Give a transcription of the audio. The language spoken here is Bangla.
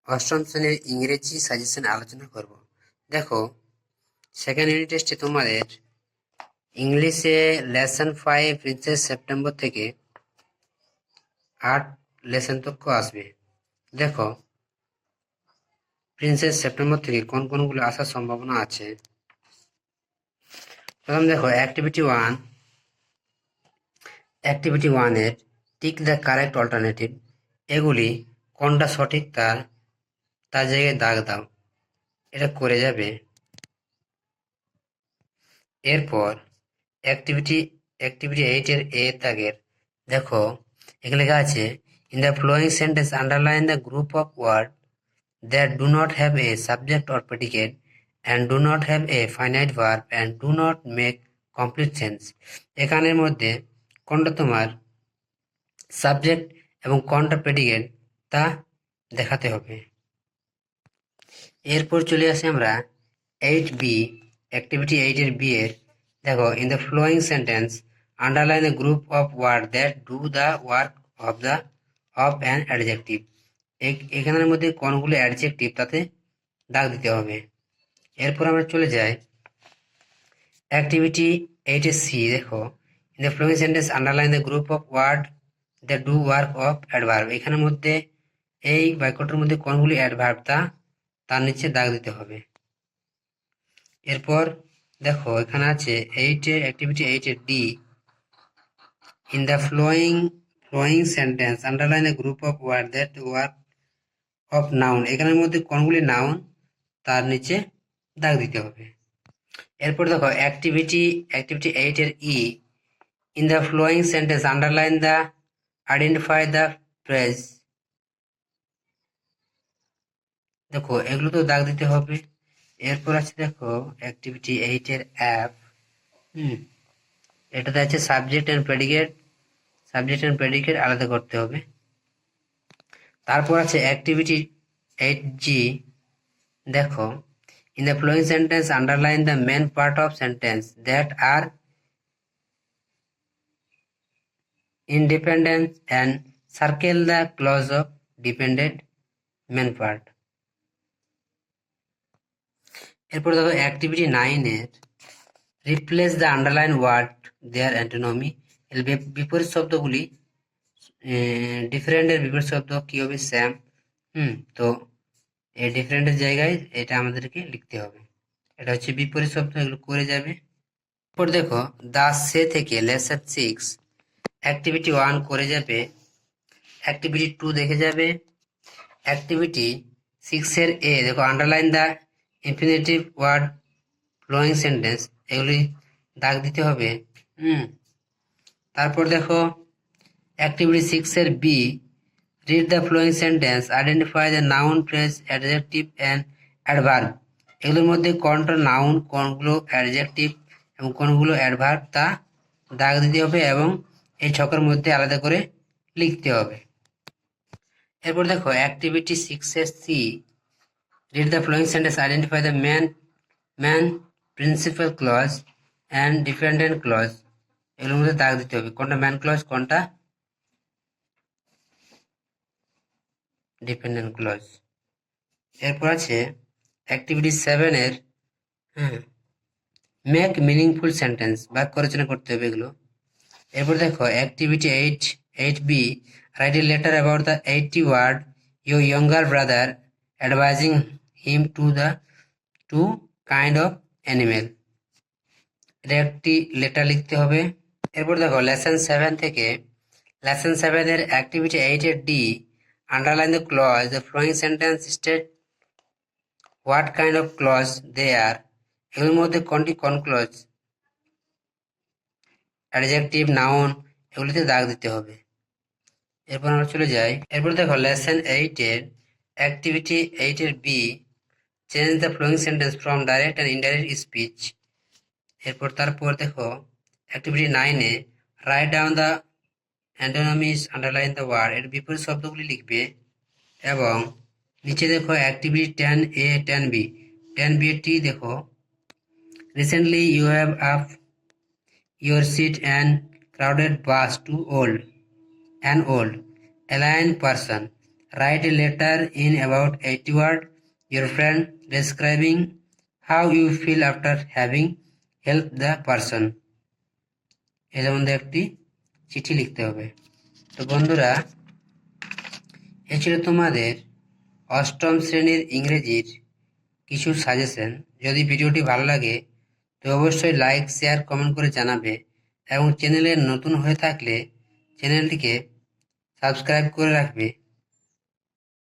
অষ্টম শ্রেণীর ইংরেজি সাজেশন আলোচনা করব। দেখো, সেকেন্ড ইউনিট টেস্টে তোমাদের ইংলিশে লেসন 5 প্রিন্সেস সেপ্টেম্বর থেকে 8 লেসন তক আসবে। দেখো, প্রিন্সেস সেপ্টেম্বর থেকে কোন কোনগুলো আসার সম্ভাবনা আছে। প্রথম দেখো, অ্যাক্টিভিটি 1 এর টিক দ্য কারেক্ট অল্টারনেটিভ। এগুলি কোনটা সঠিক তার জায়গায় দাগ দাও। এটা করে যাবে। এরপর অ্যাক্টিভিটি 8 এর এ দাগের দেখো, এখানে লেখা আছে, in the following sentence underline the group of word that do not have a subject or predicate and do not have a finite verb and do not make complete sense. এখানের মধ্যে কোনটা তোমার সাবজেক্ট এবং কোনটা প্রেডিকেট তা দেখাতে হবে। এরপর চলে আসি আমরা 8B, অ্যাক্টিভিটি 8 এর বি এর দেখো, in the following sentence underline the group of word that do the work of an adjective. এখানের মধ্যে কোনগুলো অ্যাডজেক্টিভ তাতে দাগ দিতে হবে। এরপর আমরা চলে যাই অ্যাক্টিভিটি 8 এর সি। দেখো, in the following sentence underline the group of word that do work of adverb. এখানের মধ্যে এই বাক্যটার মধ্যে কোনগুলি অ্যাডভার্ব তার নিচে দাগ দিতে হবে। এরপর দেখো, এখানে আছে অ্যাক্টিভিটি 8 এর D, in the following sentence underline the group of word that work of noun. এখানের মধ্যে কোনগুলি নাউন তার নিচে দাগ দিতে হবে। এরপর দেখো, অ্যাক্টিভিটি 8 এর E, in the following sentence underline the identify the phrase. দেখো, এগুলো তো দাগ দিতে হবে। এরপর আছে দেখো, অ্যাক্টিভিটি 8 এর অ্যাপ। এটাতে আছে সাবজেক্ট অ্যান্ড প্রেডিকেট আলাদা করতে হবে। তারপর আছে অ্যাক্টিভিটি 8G। দেখো, in the following sentence underline the main part of sentence that are independent and circle the clause of dependent main part. এরপর দেখো, অ্যাক্টিভিটি 9 এর replace the underline word their antonymy. এর বিপরীত শব্দগুলি ডিফারেন্টের বিপরীত শব্দ কি হবে? স্যাম। তো এই ডিফারেন্টের জায়গায় এটা আমাদেরকে লিখতে হবে। এটা হচ্ছে বিপরীত শব্দ, এগুলো করে যাবে। এরপর দেখো, দা সে থেকে লেসন 6 অ্যাক্টিভিটি 1 করে যাবে, অ্যাক্টিভিটি 2 দেখে যাবে। অ্যাক্টিভিটি 6 এর এ দেখো, underline the infinitive word following sentence. এগুলি দাগ দিতে হবে। তারপর দেখো, অ্যাক্টিভিটি 6 এর B, read the following sentence identify the noun phrase adjective and adverb. এগুলোর মধ্যে কোনটা নাউন, কোনগুলো অ্যাডজেক্টিভ এবং কোনগুলো অ্যাডভার্ব তা দাগ দিতে হবে এবং এই ছকের মধ্যে আলাদা করে লিখতে হবে। এরপর দেখো, অ্যাক্টিভিটি 6 এর C, read the following sentence identify the main principal clause and dependent clause. এগুলোর মধ্যে দাগ দিতে হবে কোনটা ম্যান ক্লজ, কোনটা ডিপেন্ডেন্ট ক্লজ। এরপর আছে অ্যাক্টিভিটি 7 এর মেক মিনিংফুল সেন্টেন্স, বাক্য রচনা করতে হবে এগুলো। এরপর দেখো, activity 8B, write a letter about the 80 word your younger brother advising him to kind of animal. এটা একটি লেটার লিখতে হবে। এরপর দেখো, লেসন 7 থেকে লেসন 7 এর অ্যাক্টিভিটি 8 এর D, underline the clause the following sentence state what kind of clause they are. এগুলোর মধ্যে কোনটি কোন ক্লজ, অ্যাডজেক্টিভ, নাউন, এগুলিতে দাগ দিতে হবে। এরপর আমরা চলে যাই। এরপর দেখো, লেসন 8 এর অ্যাক্টিভিটি 8 এর B, change the following sentence from direct and indirect speech. তারপর দেখো, অ্যাক্টিভিটি 9 এ write down the antonyms, underline the word. এর বিপরীত শব্দগুলি লিখবে। এবং নিচে দেখো, অ্যাক্টিভিটি 10A 10B, 10B টি দেখো, recently you have up your seat and crowded bus too old, an old, alien person Write a letter in about 80 words your friend describing how you feel after having helped the person. এর মধ্যে একটি চিঠি লিখতে হবে। তো বন্ধুরা, এ ছিল তোমাদের অষ্টম শ্রেণীর ইংরেজির কিছু সাজেশন। যদি ভিডিওটি ভালো লাগে তো অবশ্যই লাইক, শেয়ার, কমেন্ট করে জানাবে এবং চ্যানেলে নতুন হয়ে থাকলে চ্যানেলটিকে সাবস্ক্রাইব করে রাখবে।